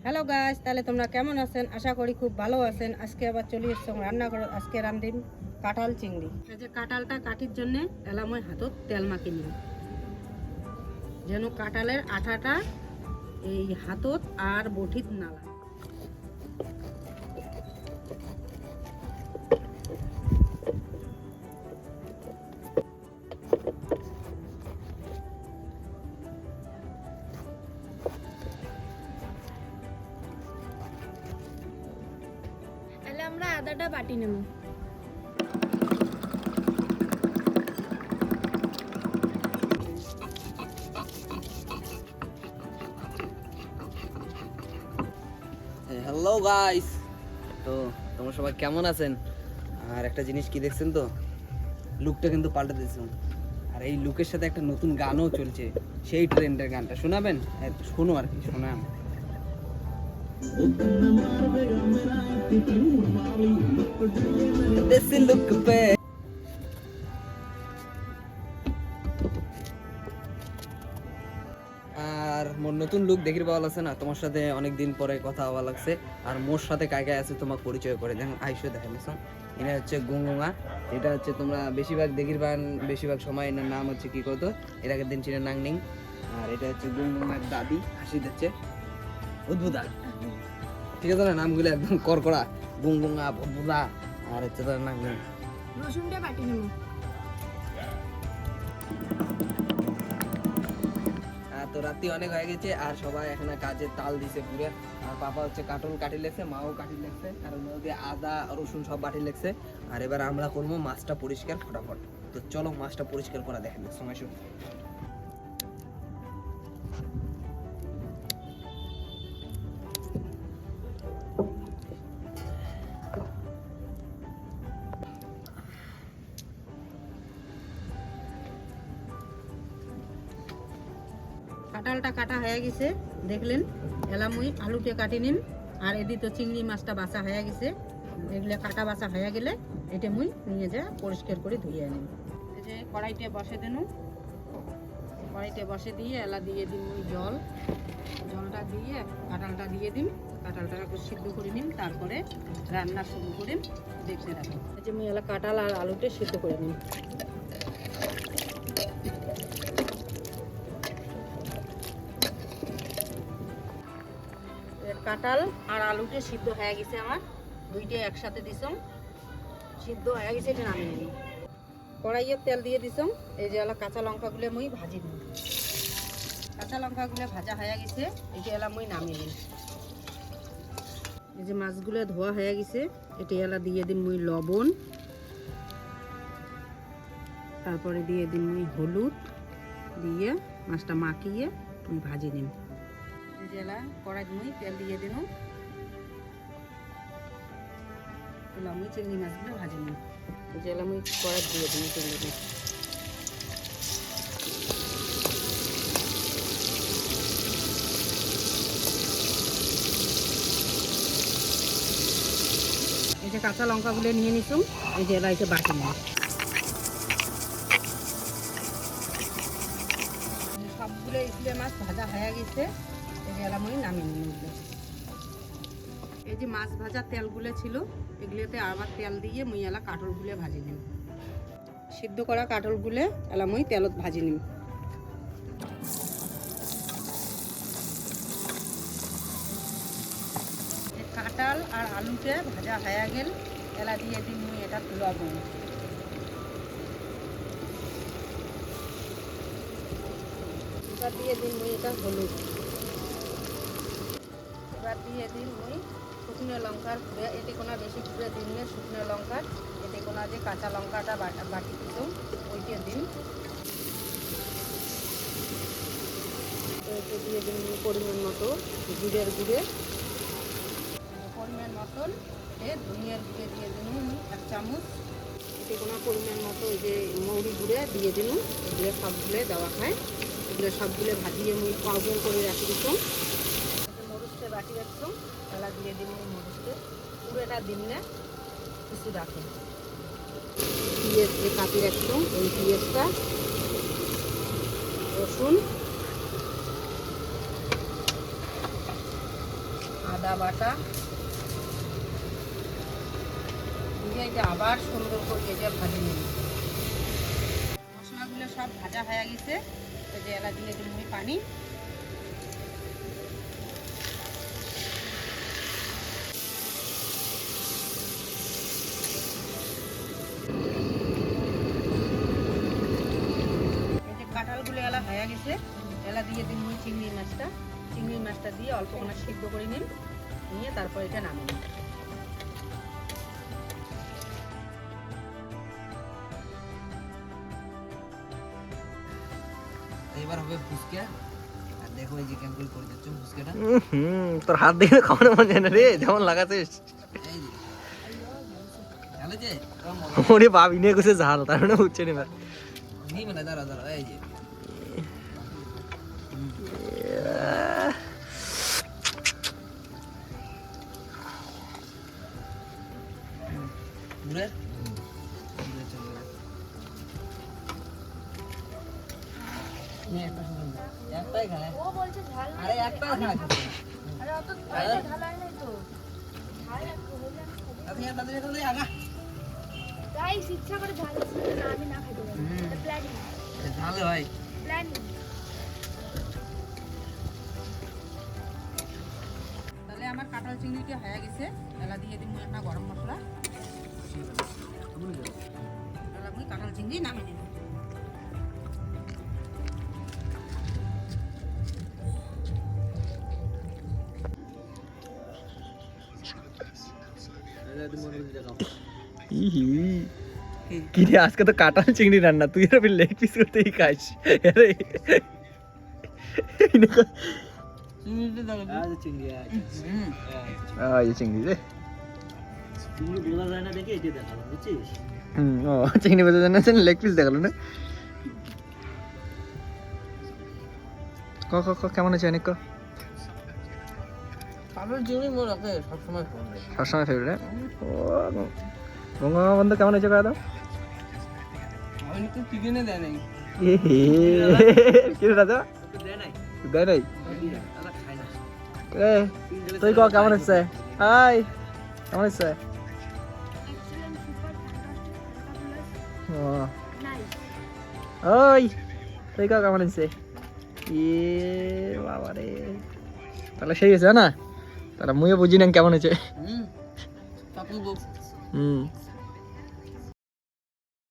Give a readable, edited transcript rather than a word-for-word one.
Hello guys, তাহলে তোমরা কেমন আছেন? আশা করি খুব ভালো আছেন। আজকে আবার চলে এসেছি রান্না করে। আজকে রান্ধিম কাঁঠাল চিংড়ি। এই যে কাঁঠালটা কাটির জন্য এলাময় হাতত তেল মাখি নিব, যেন কাঁঠালের আঠাটা এই হাতত আর বঠিত না লাগে। তাহলে আমরা আদাটা বাটি নেব। হ্যালো গাইস, তো তোমরা সবাই কেমন আছেন? আর একটা জিনিস কি দেখছেন তো, লুকটা কিন্তু পাল্টে দিয়েছেন। আর এই লুকের সাথে একটা নতুন গানও চলছে, সেই ট্রেন্ডের গানটা শোনাবেন? শোনো আর কি, শোনাম। দেশি লুক পে আর মোর নতুন লুক দেখির পাওয়া লাগছে না, তোমার সাথে অনেক দিন পরে কথা হওয়া লাগছে। আর মোর সাথে কায় কায় আছে তোমাকে পরিচয় করে দেখেন, আইসো দেখেন। এটা হচ্ছে গুঙ্গুঙা, এটা হচ্ছে তোমরা বেশিরভাগ দেখির পান, বেশিরভাগ সময় এনার নাম হচ্ছে কি কত, এর আগের দিন ছিল নাংনিং। আর এটা হচ্ছে গুঙ্গুঙার দাদি, হাসি দিচ্ছে উদ্ভুদা, ঠিক আছে না? নামগুলো একদম করকড়া, গুঙ্গুঙা, উদ্ভুদা। আর হচ্ছে তার নাংনিং। রসুনটা বাটি নেব। তো রাত্রি অনেক হয়ে গেছে আর সবাই এখানে কাজে তাল দিছে পুরে। আর পাপা হচ্ছে কাটল কাটি লেগছে, মাও কাটি লেগছে, আর ওদের আদা রসুন সব বাটি লেগছে। আর এবার আমরা করবো মাছটা পরিষ্কার ফটাফট। তো চলো মাছটা পরিষ্কার করা দেখেন সময় শুরু। কাঁঠালটা কাটা হয়ে গেছে দেখলেন। এলাম ওই আলুতে কাটি নিন। আর এদি তো চিংড়ি মাছটা বাছা হয়ে গেছে। এগুলো কাটা বাছা হয়ে গেলে এটা মুই নিয়ে যা পরিষ্কার করে ধুয়ে আনিম। এই যে কড়াইতে বসে দেন, কড়াইতে বসে দিয়ে এলা দিয়ে দিন ওই জলটা দিয়ে কাঁঠালটা দিয়ে দিন। কাঁঠালটা সিদ্ধ করে নিন, তারপরে রান্না শুরু করেন। দেখতে থাকুন। এই যে মুই এলা কাঁঠাল আর আলুতে সিদ্ধ করে নিন। কাঁঠাল আর আলুটা সিদ্ধ হয়ে গেছে, আমার দুইটা একসাথে দিছম, সিদ্ধ হয়ে গেছে। এটা নামিয়ে নিই। কড়াইয়ে তেল দিয়ে দিছম। এই যে এলা কাঁচা লঙ্কাগুলো মুই ভাজি দিই। কাঁচা লঙ্কাগুলো ভাজা হয়ে গেছে, এটা এলা মুই নামিয়ে নিই। এই যে মাছগুলো ধোয়া হয়ে গেছে, এটা এলা দিয়ে দিন মুই লবণ, তারপরে দিয়ে দিন মুই হলুদ, দিয়ে মাছটা মাখিয়ে মুই ভাজি নিই। জেলা কড়াই মুই তেল দিয়ে দিন, আমি চিংড়ি মাছগুলো ভাজি নিই। জেলা মুই কড়াই দিয়ে দিই চিংড়ি মাছ। এই যে কাঁচা লঙ্কাগুলো নিয়ে নিছুম, এই যে এলা এসে বাটি নিই। সবগুলো ইসলে মাছ ভাজা হয়ে গেছে, এই যে এলা মুই নামিয়ে নিই। এই যে মাছ ভাজা তেলগুলো ছিল, এগুলোতে আবার তেল দিয়ে মুই এলা কাঁঠালগুলো ভাজি নিই। সিদ্ধ করা কাঁঠালগুলো এলা মুই তেলত ভাজি নিই। কাঁঠাল আর আলুতে ভাজা হয়ে গেল, এলা দিয়ে দিন মুই এটা লবণ, এবার দিয়ে দিন মুই এটা হলুদ, এবার দিয়ে দিন মুই শুকনো লঙ্কার গুঁড়ে। এতে কোনো বেশি গুঁড়ে দিন না, শুকনো লঙ্কার। এতে কোনো যে কাঁচা লঙ্কাটা বাটি দিতাম ওইটা দিন। এতে দিয়ে দিন পরিমাণ মতো জিরের গুঁড়ে, পরিমাণ মতন ধনিয়ার গুঁড়ে দিয়ে দিন 1 চামচ। এতে কোনো পরিমাণ মতো ওই যে মৌরি গুঁড়ে দিয়ে দিন। এগুলো সবগুলো দেওয়া খায়, এগুলো সবগুলো ভাজিয়ে মুই পাউডার করে রাখি দিতাম। মরিচটা বাটি রাখতাম, এলা দিয়ে দিন মরিচটা পুরোটা দিন না, কিছু রাখেন। পেঁয়াজ দিয়ে কাটি রাখতাম, এই পেঁয়াজটা, রসুন, আদা বাটা দিয়ে এটা আবার সুন্দর করে এটা ভাজি নেব। মশলাগুলো সব ভাজা হয়ে গেছে, এই যে এলা দিয়ে দিই মুই পানি। এই যে কাঁঠালগুলো এলা হয়ে গেছে, এলা দিয়ে দিই মুই চিংড়ি মাছটা। চিংড়ি মাছটা দিয়ে অল্প করে সিদ্ধ করে নিন, নিয়ে তারপর এটা নামিয়ে নিন। এবার হবে ফুচকা। আর দেখো এই যে কেমন করে দিচ্ছ ফুচকাটা। তোর হাত দেখে খাওয়ানো মন যায় না রে, যেমন লাগাছিস। এই যে ভালো যে ওরে বাবি নিয়ে গেছে ঝাল, তার মানে হচ্ছে না। নি মানে দাঁড়া দাঁড়া এই যে মুড়ে একটাই খায়। ও বলছে ঝাল নাই। আরে একটা খায়। আরে অত ঝাল হয় নাই তো। ঝাল একটু হলে আপনি একটা দিলে তো আগা গাইস ইচ্ছা করে ঝাল দিচ্ছে না, আমি না খেতে পারি। এটা প্ল্যানিং ঝালে ভাই। প্ল্যানিং। তাহলে আমার কাঁঠাল চিংড়িটা হয়ে গেছে, এলা দিয়ে দিই মুই একটা গরম মশলা। এলা মুই কাঁঠাল চিংড়ি নামিয়ে দিই। কি রে, আজকে তো কাঁঠাল চিংড়ি রান্না, তুই আর লেগ পিস করতেই খাস। আরে চিংড়িটা দাও। আজ চিংড়ি আছে। এই চিংড়ি রে। চিংড়ি বোঝা যায় না দেখে এটা দেখালাম, বুঝছিস? ও চিংড়ি বোঝা যায় না, লেগ পিস দেখালো না। ক ক ক কেমন আছে অনেক? কাঁঠাল চিংড়ি মোর রাখে সবসময় ফেভারিট। সবসময় ফেভারিট। ও গঙ্গা বন্ধু কেমন আছে কয়া দাও। আমি তো চিকেনে দেয় নাই। কি রে রাজা, দেয় নাই। দেয় নাই? দাদা খায় না। এ তুই ক কেমন আছে? হাই কেমন আছে? এক্সেলেন্ট, সুপার, ফ্যান্টাস্টিক, ও নাইস। ওই তুই ক কেমন আছে? বাবা রে, তাহলে সেই আছে না, তাহলে মুইও বুঝি না কেমন আছে। তারপর হুম